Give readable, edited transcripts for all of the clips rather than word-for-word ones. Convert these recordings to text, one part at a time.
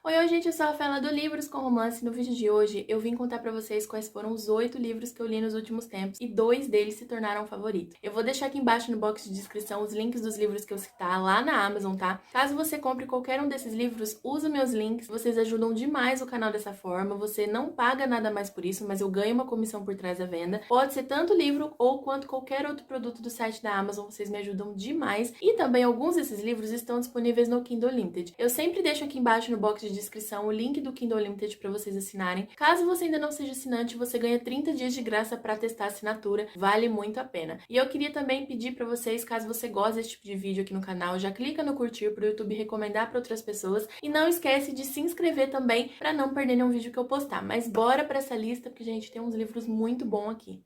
Oi, gente, eu sou a Rafaela do Livros com Romance. No vídeo de hoje eu vim contar pra vocês quais foram os 8 livros que eu li nos últimos tempos e 2 deles se tornaram favoritos. Eu vou deixar aqui embaixo no box de descrição os links dos livros que eu citar lá na Amazon, tá? Caso você compre qualquer um desses livros, usa meus links, vocês ajudam demais o canal dessa forma, você não paga nada mais por isso, mas eu ganho uma comissão por trás da venda. Pode ser tanto livro ou quanto qualquer outro produto do site da Amazon, vocês me ajudam demais. E também alguns desses livros estão disponíveis no Kindle Unlimited. Eu sempre deixo aqui embaixo no box de descrição o link do Kindle Unlimited para vocês assinarem. Caso você ainda não seja assinante, você ganha 30 dias de graça para testar a assinatura, vale muito a pena. E eu queria também pedir para vocês, caso você goste desse tipo de vídeo aqui no canal, já clica no curtir para o YouTube recomendar para outras pessoas e não esquece de se inscrever também para não perder nenhum vídeo que eu postar. Mas bora para essa lista porque a gente tem uns livros muito bons aqui.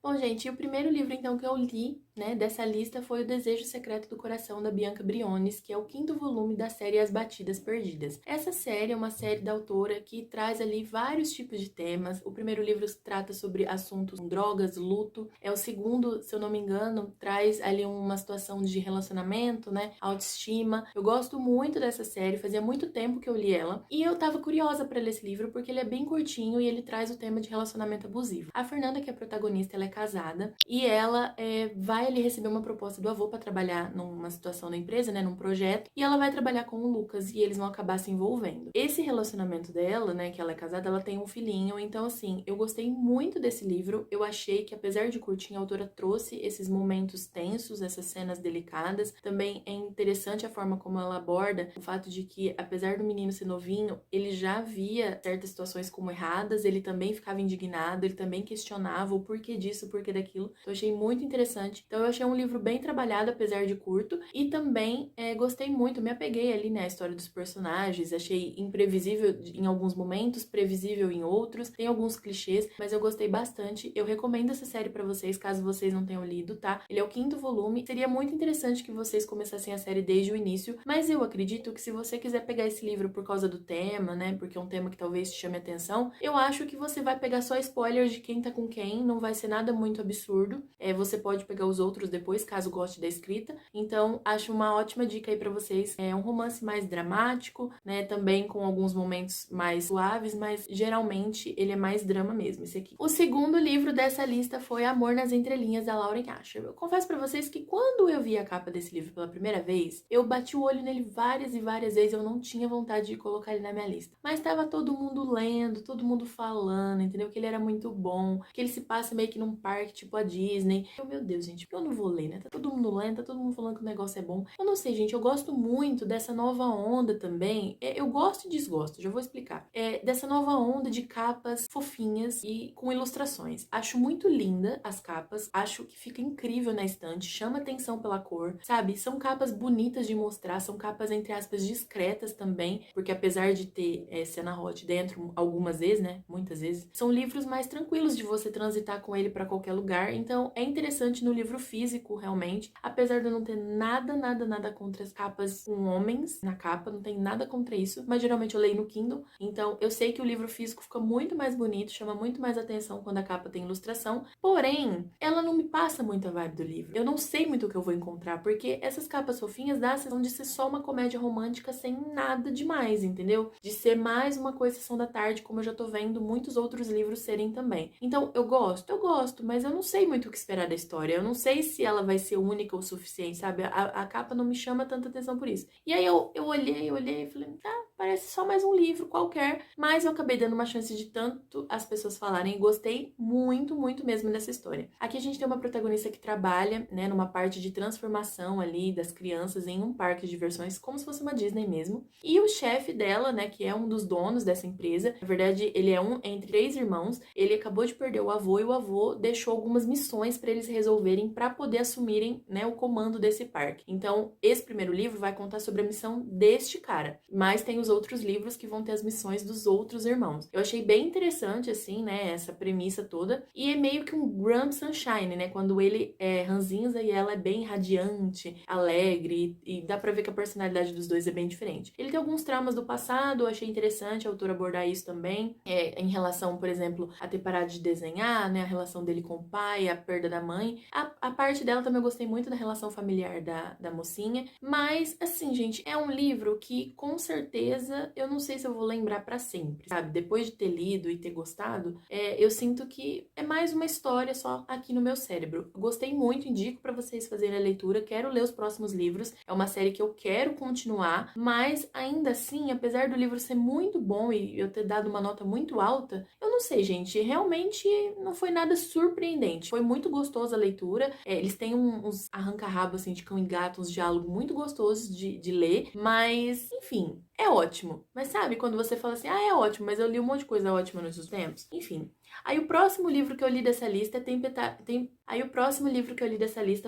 Bom, gente, o primeiro livro, então, que eu li, né, dessa lista foi O Desejo Secreto do Coração, da Bianca Briones, que é o 5º volume da série As Batidas Perdidas. Essa série é uma série da autora que traz ali vários tipos de temas. O primeiro livro trata sobre assuntos com drogas, luto. O segundo, se eu não me engano, traz ali uma situação de relacionamento, né, autoestima. Eu gosto muito dessa série, fazia muito tempo que eu li ela. E eu tava curiosa para ler esse livro porque ele é bem curtinho e ele traz o tema de relacionamento abusivo. A Fernanda, que é a protagonista, ela é casada e ela vai ali receber uma proposta do avô para trabalhar numa situação da empresa, né, num projeto, e ela vai trabalhar com o Lucas e eles vão acabar se envolvendo. Esse relacionamento dela, né, que ela é casada, ela tem um filhinho, então assim, eu gostei muito desse livro. Eu achei que, apesar de curtinho, a autora trouxe esses momentos tensos, essas cenas delicadas. Também é interessante a forma como ela aborda o fato de que, apesar do menino ser novinho, ele já via certas situações como erradas, ele também ficava indignado, ele também questionava o porquê disso, o porquê daquilo. Então, eu achei muito interessante. Então, eu achei um livro bem trabalhado, apesar de curto, e também gostei muito, me apeguei ali, né, à história dos personagens, achei imprevisível em alguns momentos, previsível em outros, tem alguns clichês, mas eu gostei bastante. Eu recomendo essa série pra vocês, caso vocês não tenham lido, tá? Ele é o 5º volume, seria muito interessante que vocês começassem a série desde o início, mas eu acredito que se você quiser pegar esse livro por causa do tema, né, porque é um tema que talvez te chame atenção, eu acho que você vai pegar só spoilers de quem tá com quem, não vai ser nada muito absurdo. Você pode pegar os outros depois, caso goste da escrita. Então, acho uma ótima dica aí pra vocês. É um romance mais dramático, né, também com alguns momentos mais suaves, mas geralmente ele é mais drama mesmo, esse aqui. O segundo livro dessa lista foi Amor nas Entrelinhas, da Lauren Asher. Eu confesso pra vocês que quando eu vi a capa desse livro pela primeira vez, eu bati o olho nele várias e várias vezes, eu não tinha vontade de colocar ele na minha lista. Mas tava todo mundo lendo, todo mundo falando, entendeu? Que ele era muito bom, que ele se passa meio que num parque, tipo a Disney. Meu Deus, gente, porque eu não vou ler, né? Tá todo mundo lendo, tá todo mundo falando que o negócio é bom. Eu não sei, gente, eu gosto muito dessa nova onda também. Eu gosto e desgosto, já vou explicar. Dessa nova onda de capas fofinhas e com ilustrações. Acho muito linda as capas, acho que fica incrível na estante, chama atenção pela cor, sabe? São capas bonitas de mostrar, são capas, entre aspas, discretas também, porque apesar de ter cena hot dentro algumas vezes, né? Muitas vezes, são livros mais tranquilos de você transitar com ele pra qualquer lugar. Então, é interessante no livro físico, realmente. Apesar de eu não ter nada contra as capas com homens na capa, não tem nada contra isso, mas geralmente eu leio no Kindle, então eu sei que o livro físico fica muito mais bonito, chama muito mais atenção quando a capa tem ilustração, porém, ela não me passa muito a vibe do livro. Eu não sei muito o que eu vou encontrar, porque essas capas fofinhas dá a sensação de ser só uma comédia romântica sem nada demais, entendeu? De ser mais uma coisa sessão da tarde, como eu já tô vendo muitos outros livros serem também. Então, eu gosto, mas eu não sei muito o que esperar da história. Eu não sei se ela vai ser única o suficiente, sabe? A capa não me chama tanta atenção por isso. E aí eu olhei e falei, tá, parece só mais um livro qualquer. Mas eu acabei dando uma chance de tanto as pessoas falarem e gostei muito mesmo dessa história. Aqui a gente tem uma protagonista que trabalha, né, numa parte de transformação ali das crianças em um parque de diversões, como se fosse uma Disney mesmo. E o chefe dela, né, que é um dos donos dessa empresa, na verdade ele é um entre 3 irmãos, ele acabou de perder o avô e o avô deixou algumas missões para eles resolverem para poder assumirem, né, o comando desse parque. Então, esse primeiro livro vai contar sobre a missão deste cara, mas tem os outros livros que vão ter as missões dos outros irmãos. Eu achei bem interessante, assim, né, essa premissa toda. E é meio que um Grand Sunshine, né, quando ele é ranzinza e ela é bem radiante, alegre, e dá pra ver que a personalidade dos dois é bem diferente. Ele tem alguns traumas do passado, eu achei interessante a autora abordar isso também, em relação, por exemplo, a ter parado de desenhar, né, a relação dele com o pai, a perda da mãe. A parte dela também eu gostei muito da relação familiar da mocinha, mas, assim, gente, é um livro que, com certeza, eu não sei se eu vou lembrar pra sempre, sabe? Depois de ter lido e ter gostado, eu sinto que é mais uma história só aqui no meu cérebro. Gostei muito, indico pra vocês fazerem a leitura, quero ler os próximos livros, é uma série que eu quero continuar, mas ainda assim, apesar do livro ser muito bom e eu ter dado uma nota muito alta, eu não sei, gente, realmente não foi nada surpreendente. Foi muito gostosa a leitura, eles têm uns arranca-rabo, assim, de cão e gato, uns diálogos muito gostosos de ler, mas, enfim, é ótimo. Mas sabe, quando você fala assim, é ótimo, mas eu li um monte de coisa ótima nos últimos tempos? Enfim. Aí o próximo livro que eu li dessa lista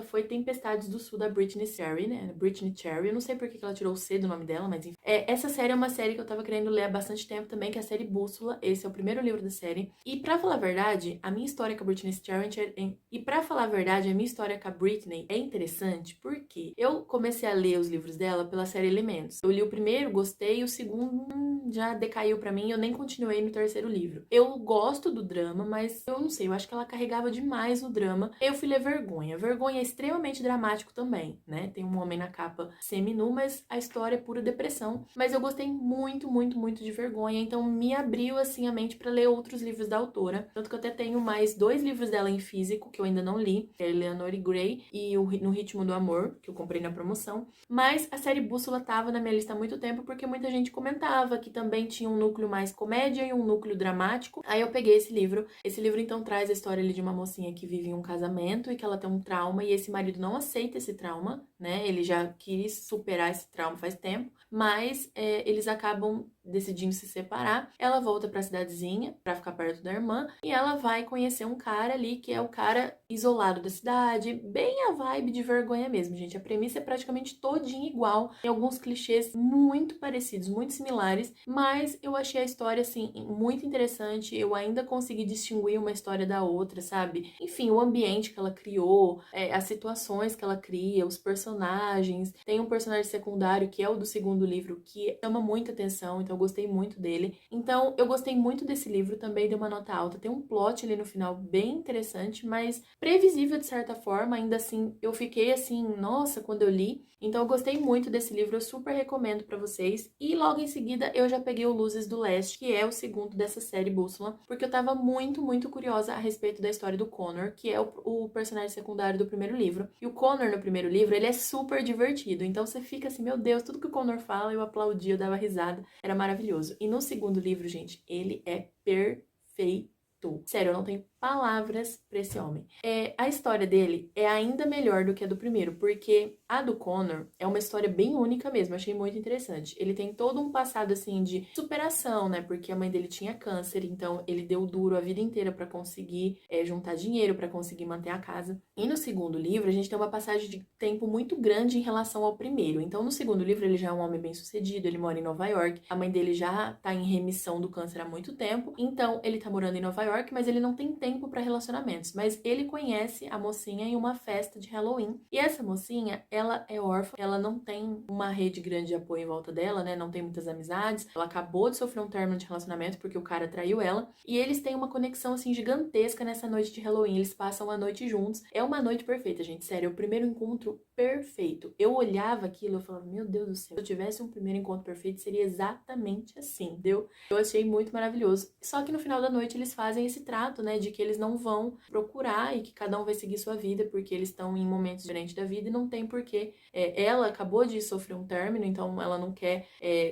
foi Tempestades do Sul, da Brittany Cherry, né? Brittany Cherry, eu não sei por que ela tirou o C do nome dela, mas enfim. Essa série é uma série que eu tava querendo ler há bastante tempo também, que é a série Bússola. Esse é o primeiro livro da série. E pra falar a verdade, a minha história com a Brittany Cherry é interessante porque eu comecei a ler os livros dela pela série Elementos. Eu li o primeiro, gostei, o segundo já decaiu pra mim, eu nem continuei no terceiro livro. Eu gosto do drama, mas eu não sei, eu acho que ela carregava demais o drama. Eu fui ler Vergonha. Vergonha é extremamente dramático também, né? Tem um homem na capa semi-nu, mas a história é pura depressão. Mas eu gostei muito, muito, muito de Vergonha, então me abriu, assim, a mente pra ler outros livros da autora. Tanto que eu até tenho mais 2 livros dela em físico, que eu ainda não li, que é Eleanor Gray e No Ritmo do Amor, que eu comprei na promoção. Mas a série Bússola tava na minha lista há muito tempo, porque muita gente comentava que também tinha um núcleo mais comédia e um núcleo dramático. Aí eu peguei esse livro. Esse livro, então, traz a história ali de uma mocinha que vive em um casamento e que ela tem um trauma e esse marido não aceita esse trauma, né? Ele já quis superar esse trauma faz tempo, mas eles acabam decidindo se separar. Ela volta pra cidadezinha pra ficar perto da irmã e ela vai conhecer um cara ali que é o cara isolado da cidade, bem a vibe de Vergonha mesmo, gente. A premissa é praticamente todinha igual, tem alguns clichês muito parecidos, muito similares, mas eu achei a história, assim, muito interessante. Eu ainda consegui distinguir uma história da outra, sabe? Enfim, o ambiente que ela criou, as situações que ela cria, os personagens. Tem um personagem secundário que é o do segundo livro que chama muita atenção, então eu gostei muito dele. Então, eu gostei muito desse livro, também deu uma nota alta. Tem um plot ali no final bem interessante, mas previsível de certa forma. Ainda assim, eu fiquei assim, nossa, quando eu li. Então, eu gostei muito desse livro, eu super recomendo pra vocês. E logo em seguida, eu já peguei o Luzes do Leste, que é o segundo dessa série Bússola, porque eu tava muito, muito curiosa a respeito da história do Connor, que é o personagem secundário do primeiro livro. E o Connor, no primeiro livro, ele é super divertido. Então, você fica assim, meu Deus, tudo que o Connor fala, eu aplaudia, eu dava risada. Era maravilhoso. E no segundo livro, gente, ele é perfeito. Sério, eu não tenho palavras pra esse homem. A história dele é ainda melhor do que a do primeiro, porque a do Connor é uma história bem única mesmo, achei muito interessante. Ele tem todo um passado, assim, de superação, né, porque a mãe dele tinha câncer, então ele deu duro a vida inteira pra conseguir juntar dinheiro, pra conseguir manter a casa. E no segundo livro, a gente tem uma passagem de tempo muito grande em relação ao primeiro. Então, no segundo livro, ele já é um homem bem-sucedido, ele mora em Nova York, a mãe dele já tá em remissão do câncer há muito tempo, então ele tá morando em Nova York, mas ele não tem tempo para relacionamentos, mas ele conhece a mocinha em uma festa de Halloween. E essa mocinha, ela é órfã, ela não tem uma rede grande de apoio em volta dela, né? Não tem muitas amizades. Ela acabou de sofrer um término de relacionamento porque o cara traiu ela. E eles têm uma conexão, assim, gigantesca nessa noite de Halloween. Eles passam a noite juntos. É uma noite perfeita, gente. Sério, é o primeiro encontro perfeito. Eu olhava aquilo e falava, meu Deus do céu, se eu tivesse um primeiro encontro perfeito, seria exatamente assim, entendeu? Eu achei muito maravilhoso. Só que no final da noite eles fazem esse trato, né, de que eles não vão procurar e que cada um vai seguir sua vida, porque eles estão em momentos diferentes da vida e não tem porquê. Ela acabou de sofrer um término, então ela não quer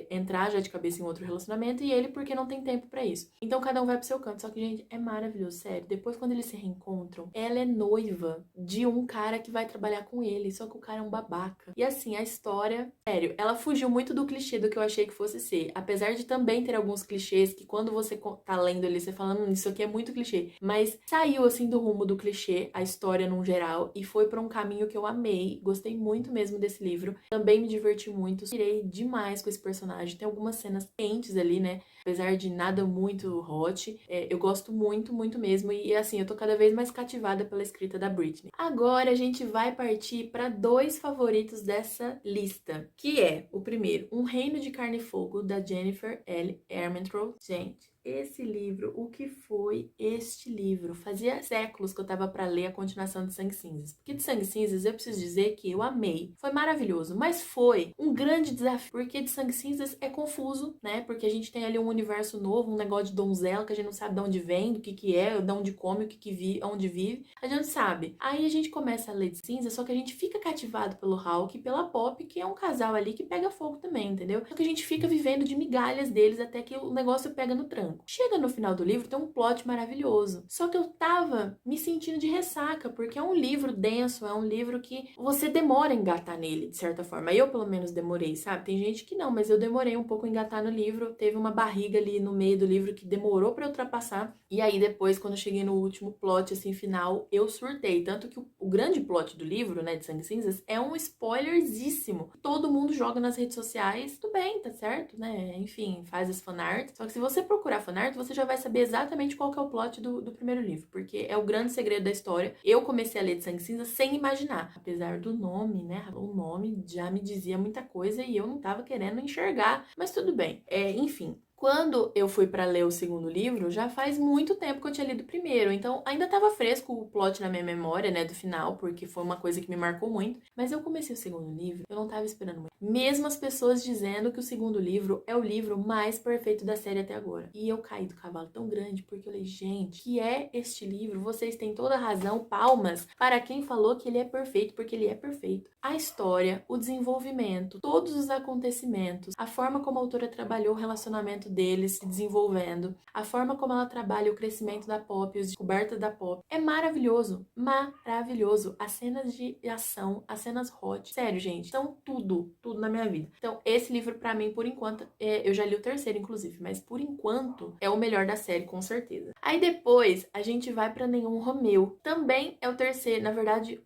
entrar já de cabeça em outro relacionamento, e ele porque não tem tempo pra isso. Então cada um vai pro seu canto. Só que, gente, é maravilhoso, sério. Depois, quando eles se reencontram, ela é noiva de um cara que vai trabalhar com ele, só que o cara é um babaca. E assim, a história, sério, ela fugiu muito do clichê do que eu achei que fosse ser. Apesar de também ter alguns clichês que quando você tá lendo ali, você fala, isso aqui é muito clichê. Mas mas saiu assim do rumo do clichê, a história num geral, e foi pra um caminho que eu amei, gostei muito mesmo desse livro, também me diverti muito, pirei demais com esse personagem, tem algumas cenas quentes ali, né, apesar de nada muito hot, eu gosto muito, muito mesmo, e assim, eu tô cada vez mais cativada pela escrita da Britney. Agora a gente vai partir para 2 favoritos dessa lista, que é, o primeiro, Um Reino de Carne e Fogo, da Jennifer L. Armentrout. Gente, esse livro, o que foi este livro? Fazia séculos que eu tava pra ler a continuação de Sangue Cinzas. Porque de Sangue Cinzas eu preciso dizer que eu amei. Foi maravilhoso, mas foi um grande desafio, porque de Sangue Cinzas é confuso, né? Porque a gente tem ali um universo novo, um negócio de donzela que a gente não sabe de onde vem, do que é, de onde come, o que vive, onde vive. A gente não sabe. Aí a gente começa a ler de Cinza, só que a gente fica cativado pelo Hawke e pela Pop, que é um casal ali que pega fogo também, entendeu? Só que a gente fica vivendo de migalhas deles até que o negócio pega no tranco. Chega no final do livro, tem um plot maravilhoso. Só que eu tava me sentindo de ressaca, porque é um livro denso, é um livro que você demora a engatar nele, de certa forma. Eu, pelo menos, demorei, sabe? Tem gente que não, mas eu demorei um pouco a engatar no livro. Teve uma barriga ali no meio do livro que demorou pra eu ultrapassar. E aí, depois, quando eu cheguei no último plot, assim, final, eu surtei. Tanto que o grande plot do livro, né, de Sangue Cinzas, é um spoilerzíssimo. Todo mundo joga nas redes sociais. Tudo bem, tá certo, né? Enfim, faz as fanarts. Só que se você procurar fanart, você já vai saber exatamente qual que é o plot do primeiro livro, porque é o grande segredo da história. Eu comecei a ler de Sangue Cinza sem imaginar, apesar do nome, né? O nome já me dizia muita coisa e eu não tava querendo enxergar, mas tudo bem. Enfim. Quando eu fui pra ler o segundo livro, já faz muito tempo que eu tinha lido o primeiro, então ainda tava fresco o plot na minha memória, né, do final, porque foi uma coisa que me marcou muito. Mas eu comecei o segundo livro, eu não tava esperando muito. Mesmo as pessoas dizendo que o segundo livro é o livro mais perfeito da série até agora. E eu caí do cavalo tão grande, porque eu falei, gente, que é este livro? Vocês têm toda a razão, palmas para quem falou que ele é perfeito, porque ele é perfeito. A história, o desenvolvimento, todos os acontecimentos, a forma como a autora trabalhou o relacionamento deles se desenvolvendo, a forma como ela trabalha o crescimento da Pop, as descobertas da Pop, é maravilhoso, maravilhoso. As cenas de ação, as cenas hot, sério, gente, são tudo na minha vida. Então, esse livro pra mim, por enquanto, eu já li o terceiro, inclusive, mas por enquanto é o melhor da série, com certeza. Aí depois, a gente vai pra Nenhum Romeu. Também é o terceiro, na verdade,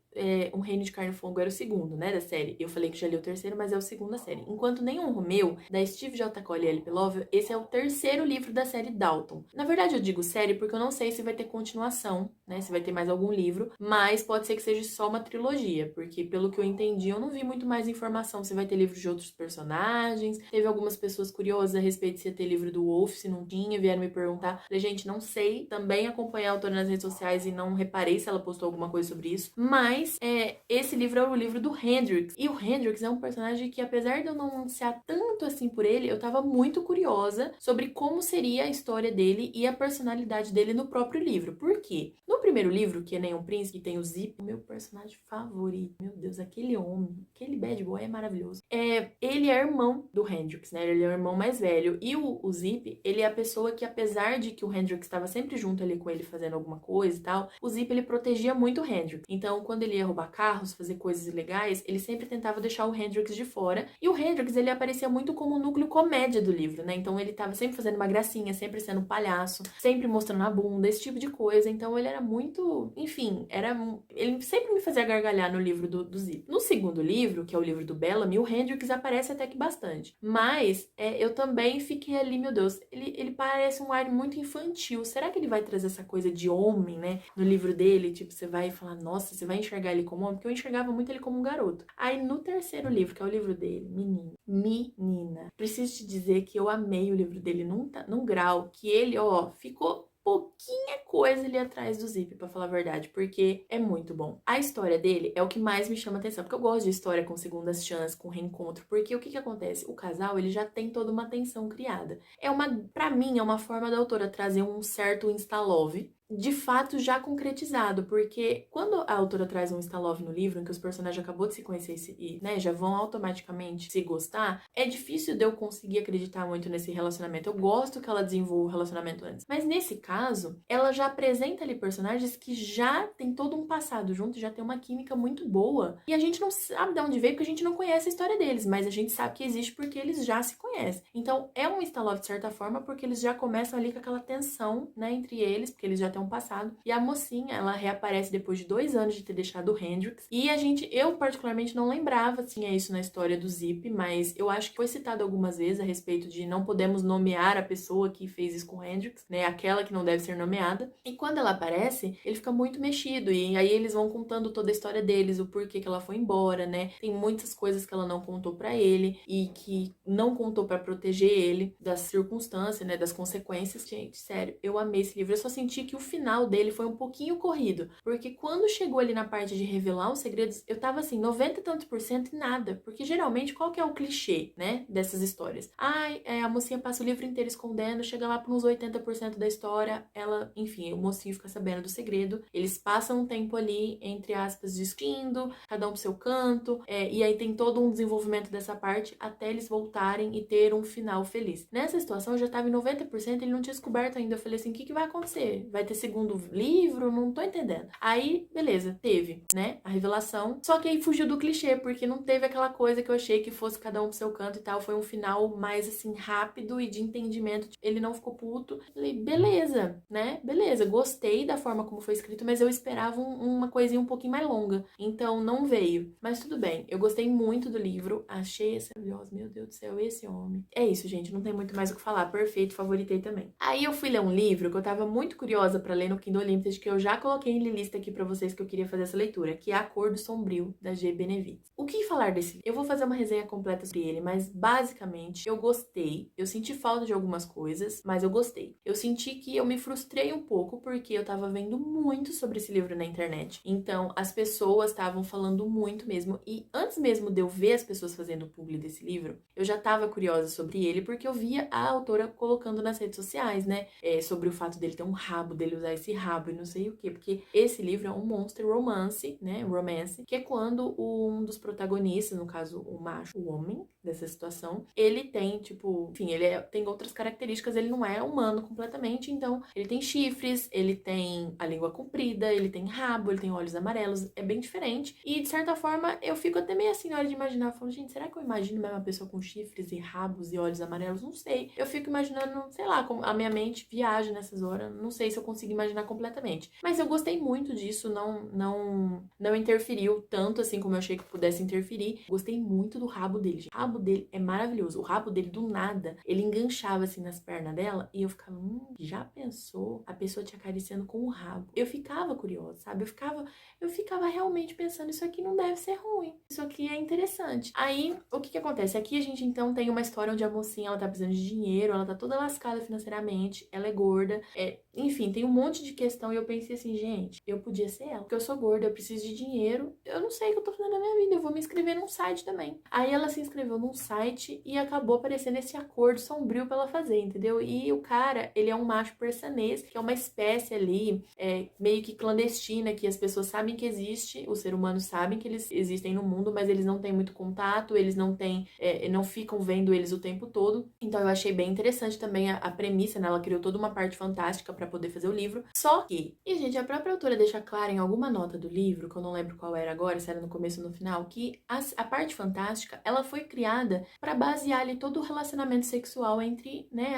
Um Reino de Carne e Fogo era o segundo, né, da série. Eu falei que já li o terceiro, mas é o segundo da série. Enquanto Nenhum Romeu, da Steve J. Cole e L.P. Lovell, esse é o terceiro livro da série Dalton. Na verdade, eu digo série porque eu não sei se vai ter continuação, né, se vai ter mais algum livro, mas pode ser que seja só uma trilogia, porque pelo que eu entendi, eu não vi muito mais informação se vai ter livro de outros personagens. Teve algumas pessoas curiosas a respeito se ia ter livro do Wolf, se não tinha, vieram me perguntar. Falei, gente, não sei. Também acompanhei a autora nas redes sociais e não reparei se ela postou alguma coisa sobre isso, mas esse livro é o livro do Hendrix. E o Hendrix é um personagem que, apesar de eu não ansiar tanto assim por ele, eu tava muito curiosa sobre como seria a história dele e a personalidade dele no próprio livro. Por quê? No primeiro livro, que é Nenhum Príncipe, que tem o Zip, o meu personagem favorito, meu Deus, aquele homem, aquele bad boy é maravilhoso. Ele é irmão do Hendrix, né? Ele é o irmão mais velho. E o Zip, ele é a pessoa que, apesar de que o Hendrix estava sempre junto ali com ele fazendo alguma coisa e tal, o Zip, ele protegia muito o Hendrix. Então, quando ele ia roubar carros, fazer coisas ilegais, ele sempre tentava deixar o Hendrix de fora. E o Hendrix, ele aparecia muito como o núcleo comédia do livro, né? Então, ele tava sempre fazendo uma gracinha, sempre sendo palhaço, sempre mostrando a bunda, esse tipo de coisa. Então, ele era muito... Enfim, ele sempre me fazia gargalhar no livro do Zip. No segundo livro, que é o livro do Bellamy, o Hendrix aparece até que bastante. Mas, eu também fiquei ali, meu Deus, ele parece um ar muito infantil. Será que ele vai trazer essa coisa de homem, né? No livro dele, tipo, você vai falar, nossa, você vai enxergar ele como homem? Porque eu enxergava muito ele como um garoto. Aí, no terceiro livro, que é o livro dele, menina, preciso te dizer que eu amei o livro dele num grau que ele, ficou pouquinha coisa ali atrás do Zip, pra falar a verdade, porque é muito bom. A história dele é o que mais me chama atenção, porque eu gosto de história com segundas chances, com reencontro, porque o que acontece? O casal, ele já tem toda uma tensão criada. Pra mim, é uma forma da autora trazer um certo insta-love, de fato já concretizado, porque quando a autora traz um insta-love no livro, em que os personagens acabou de se conhecer e, né, já vão automaticamente se gostar, é difícil de eu conseguir acreditar muito nesse relacionamento. Eu gosto que ela desenvolva o relacionamento antes. Mas nesse caso, ela já apresenta ali personagens que já tem todo um passado junto, já tem uma química muito boa. E a gente não sabe de onde veio, porque a gente não conhece a história deles, mas a gente sabe que existe porque eles já se conhecem. Então, é um insta-love de certa forma, porque eles já começam ali com aquela tensão, né, entre eles, porque eles já têm até um passado. E a mocinha, ela reaparece depois de 2 anos de ter deixado o Hendrix. E eu particularmente não lembrava, tinha isso na história do Zip, mas eu acho que foi citado algumas vezes a respeito de não podemos nomear a pessoa que fez isso com o Hendrix, né? Aquela que não deve ser nomeada. E quando ela aparece, ele fica muito mexido. E aí eles vão contando toda a história deles, o porquê que ela foi embora, né? Tem muitas coisas que ela não contou pra ele e que não contou pra proteger ele das circunstâncias, né? Das consequências. Gente, sério, eu amei esse livro. Eu só senti que o final dele foi um pouquinho corrido. Porque quando chegou ali na parte de revelar os segredos, eu tava assim, 90 e tantos por cento e nada. Porque geralmente, qual que é o clichê, né? Dessas histórias? Ai, a mocinha passa o livro inteiro escondendo, chega lá para uns 80% da história, ela, enfim, o mocinho fica sabendo do segredo. Eles passam um tempo ali, entre aspas, discutindo, cada um pro seu canto, e aí tem todo um desenvolvimento dessa parte até eles voltarem e ter um final feliz. Nessa situação, eu já tava em 90%, ele não tinha descoberto ainda. Eu falei assim, o que vai acontecer? Vai ter segundo livro? Não tô entendendo. Aí, beleza, teve, né, a revelação. Só que aí fugiu do clichê, porque não teve aquela coisa que eu achei que fosse cada um pro seu canto e tal. Foi um final mais, assim, rápido e de entendimento. Ele não ficou puto. Falei, beleza, né? Beleza, gostei da forma como foi escrito, mas eu esperava uma coisinha um pouquinho mais longa. Então, não veio. Mas tudo bem, eu gostei muito do livro. Achei essa maravilhosa, meu Deus do céu, esse homem. É isso, gente, não tem muito mais o que falar. Perfeito, favoritei também. Aí eu fui ler um livro que eu tava muito curiosa pra ler no Kindle Unlimited, que eu já coloquei em lista aqui pra vocês que eu queria fazer essa leitura, que é A Cor do Sombrio, da G. Benevides. O que falar desse livro? Eu vou fazer uma resenha completa sobre ele, mas basicamente eu gostei. Eu senti falta de algumas coisas, mas eu gostei. Eu senti que eu me frustrei um pouco porque eu tava vendo muito sobre esse livro na internet. Então, as pessoas estavam falando muito mesmo. E antes mesmo de eu ver as pessoas fazendo publi desse livro, eu já tava curiosa sobre ele porque eu via a autora colocando nas redes sociais, né? Sobre o fato dele ter um rabo, dele usar esse rabo e não sei o quê. Porque esse livro é um monster romance, né? Romance, que é quando um dos protagonistas, no caso o macho, o homem dessa situação, ele tem, tipo, enfim, tem outras características, ele não é humano completamente, então ele tem chifres, ele tem a língua comprida, ele tem rabo, ele tem olhos amarelos, é bem diferente. E de certa forma eu fico até meio assim na hora de imaginar, eu falo, gente, será que eu imagino mesmo uma pessoa com chifres e rabos e olhos amarelos? Não sei. Eu fico imaginando, sei lá, como a minha mente viaja nessas horas, não sei se eu consigo imaginar completamente. Mas eu gostei muito disso, não interferiu tanto assim como eu achei que pudesse interferir. Gostei muito do rabo dele, gente. O rabo dele é maravilhoso. O rabo dele, do nada, ele enganchava assim nas pernas dela e eu ficava, já pensou a pessoa te acariciando com o rabo? Eu ficava curiosa, sabe? Eu ficava realmente pensando, isso aqui não deve ser ruim. Isso aqui é interessante. Aí, o que acontece? Aqui a gente, então, tem uma história onde a mocinha, ela tá precisando de dinheiro, ela tá toda lascada financeiramente, ela é gorda, enfim, tem um monte de questão e eu pensei assim, gente, eu podia ser ela, porque eu sou gorda, eu preciso de dinheiro, eu não sei o que eu tô fazendo na minha vida, eu vou me inscrever num site também. Aí ela se inscreveu num site e acabou aparecendo esse acordo sombrio pra ela fazer, entendeu? E o cara, ele é um macho persanês, que é uma espécie ali, meio que clandestina, que as pessoas sabem que existe, os seres humanos sabem que eles existem no mundo, mas eles não têm muito contato, eles não têm, não ficam vendo eles o tempo todo. Então eu achei bem interessante também a premissa, né? Ela criou toda uma parte fantástica pra poder fazer o livro. Só que, e gente, a própria autora deixa claro em alguma nota do livro, que eu não lembro qual era agora, se era no começo ou no final, que a parte fantástica, ela foi criada pra basear ali todo o relacionamento sexual entre, né,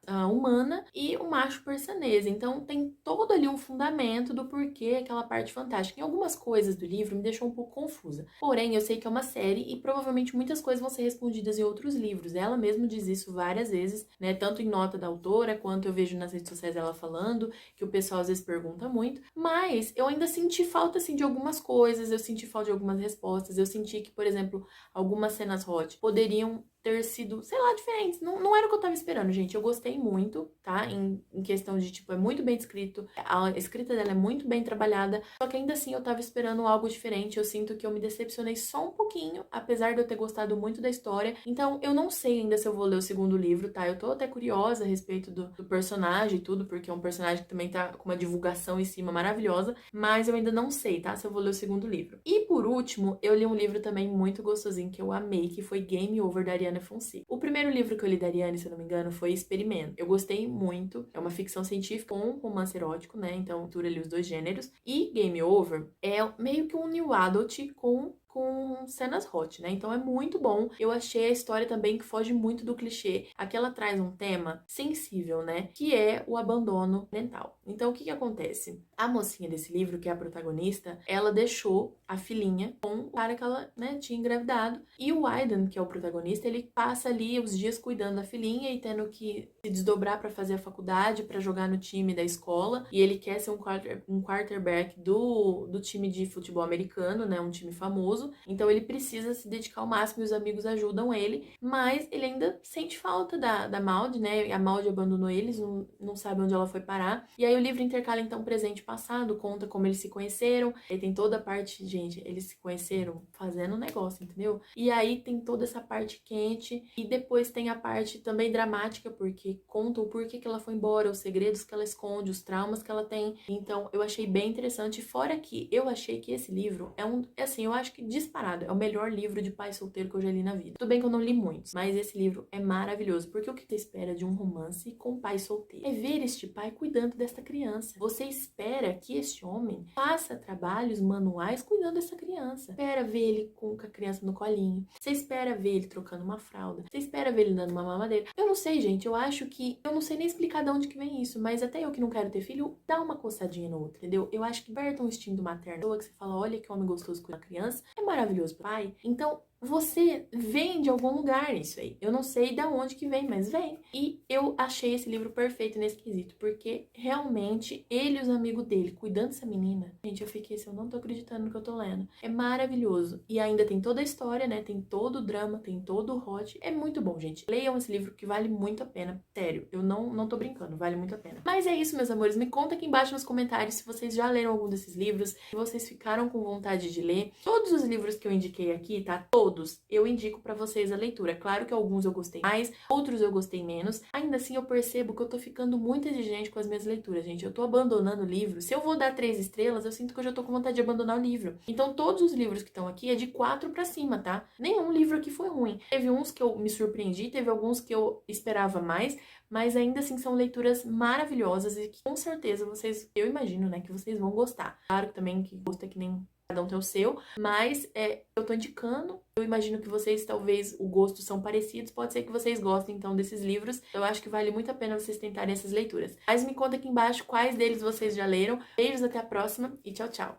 a humana e o macho persanês. Então tem todo ali um fundamento do porquê aquela parte fantástica. Em algumas coisas do livro me deixou um pouco confusa. Porém, eu sei que é uma série e provavelmente muitas coisas vão ser respondidas em outros livros. Ela mesma diz isso várias vezes, né? Tanto em nota da autora, quanto eu vejo nas redes sociais ela falando, que o pessoal às vezes pergunta muito. Mas eu ainda senti falta, assim, de algumas coisas, eu senti falta de algumas respostas. Eu senti que, por exemplo, algumas cenas hot poderiam ter sido, sei lá, diferentes. Não era o que eu tava esperando, gente. Eu gostei muito, tá? Em questão de, tipo, é muito bem escrito. A escrita dela é muito bem trabalhada. Só que ainda assim eu tava esperando algo diferente. Eu sinto que eu me decepcionei só um pouquinho, apesar de eu ter gostado muito da história. Então, eu não sei ainda se eu vou ler o segundo livro, tá? Eu tô até curiosa a respeito do personagem e tudo, porque é um personagem que também tá com uma divulgação em cima maravilhosa. Mas eu ainda não sei, tá? Se eu vou ler o segundo livro. E por último, eu li um livro também muito gostosinho que eu amei, que foi Game Over, da Ariana Fonseca. O primeiro livro que eu li da Ariane, se eu não me engano, foi Experimento. Eu gostei muito. É uma ficção científica com um romance erótico, né? Então, mistura ali os dois gêneros. E Game Over é meio que um new adult com com cenas hot, né? Então é muito bom. Eu achei a história também que foge muito do clichê. Aqui ela traz um tema sensível, né? Que é o abandono mental. Então o que acontece? A mocinha desse livro, que é a protagonista, ela deixou a filhinha com o cara que ela, né, tinha engravidado. E o Aidan, que é o protagonista, ele passa ali os dias cuidando da filhinha e tendo que se desdobrar para fazer a faculdade, para jogar no time da escola. E ele quer ser um quarterback do time de futebol americano, né? Um time famoso. Então ele precisa se dedicar ao máximo e os amigos ajudam ele. Mas ele ainda sente falta da Maud, né? A Maud abandonou eles, não sabe onde ela foi parar. E aí o livro intercala então presente e passado, conta como eles se conheceram. E tem toda a parte, gente, eles se conheceram fazendo um negócio, entendeu? E aí tem toda essa parte quente. E depois tem a parte também dramática, porque conta o porquê que ela foi embora, os segredos que ela esconde, os traumas que ela tem. Então eu achei bem interessante. Fora que eu achei que esse livro assim, eu acho que disparado, é o melhor livro de pai solteiro que eu já li na vida. Tudo bem que eu não li muitos, mas esse livro é maravilhoso, porque o que você espera de um romance com pai solteiro? É ver este pai cuidando desta criança. Você espera que este homem faça trabalhos manuais cuidando dessa criança. Espera ver ele com a criança no colinho. Você espera ver ele trocando uma fralda. Você espera ver ele dando uma mamadeira. Eu não sei, gente, eu acho que... Eu não sei nem explicar de onde que vem isso, mas até eu que não quero ter filho, dá uma coçadinha no outro, entendeu? Eu acho que desperta um instinto materno, que você fala, olha que homem gostoso com a criança, é maravilhoso, pai. Então, você vem de algum lugar isso aí. Eu não sei de onde que vem, mas vem. E eu achei esse livro perfeito nesse quesito, porque realmente ele e os amigos dele cuidando dessa menina. Gente, eu fiquei assim, eu não tô acreditando no que eu tô lendo. É maravilhoso. E ainda tem toda a história, né? Tem todo o drama, tem todo o hot. É muito bom, gente. Leiam esse livro que vale muito a pena. Sério, eu não tô brincando, vale muito a pena. Mas é isso, meus amores. Me conta aqui embaixo nos comentários se vocês já leram algum desses livros, se vocês ficaram com vontade de ler. Todos os livros que eu indiquei aqui, tá? Todos eu indico pra vocês a leitura. Claro que alguns eu gostei mais, outros eu gostei menos. Ainda assim, eu percebo que eu tô ficando muito exigente com as minhas leituras, gente. Eu tô abandonando o livro. Se eu vou dar 3 estrelas, eu sinto que eu já tô com vontade de abandonar o livro. Então, todos os livros que estão aqui é de 4 pra cima, tá? Nenhum livro aqui foi ruim. Teve uns que eu me surpreendi, teve alguns que eu esperava mais, mas ainda assim são leituras maravilhosas e que com certeza vocês, eu imagino, né, que vocês vão gostar. Claro que também que gosto é que nem cada um tem o seu, mas eu tô indicando. Eu imagino que vocês, talvez, o gosto são parecidos, pode ser que vocês gostem, então, desses livros. Eu acho que vale muito a pena vocês tentarem essas leituras. Mas me conta aqui embaixo quais deles vocês já leram. Beijos, até a próxima e tchau, tchau!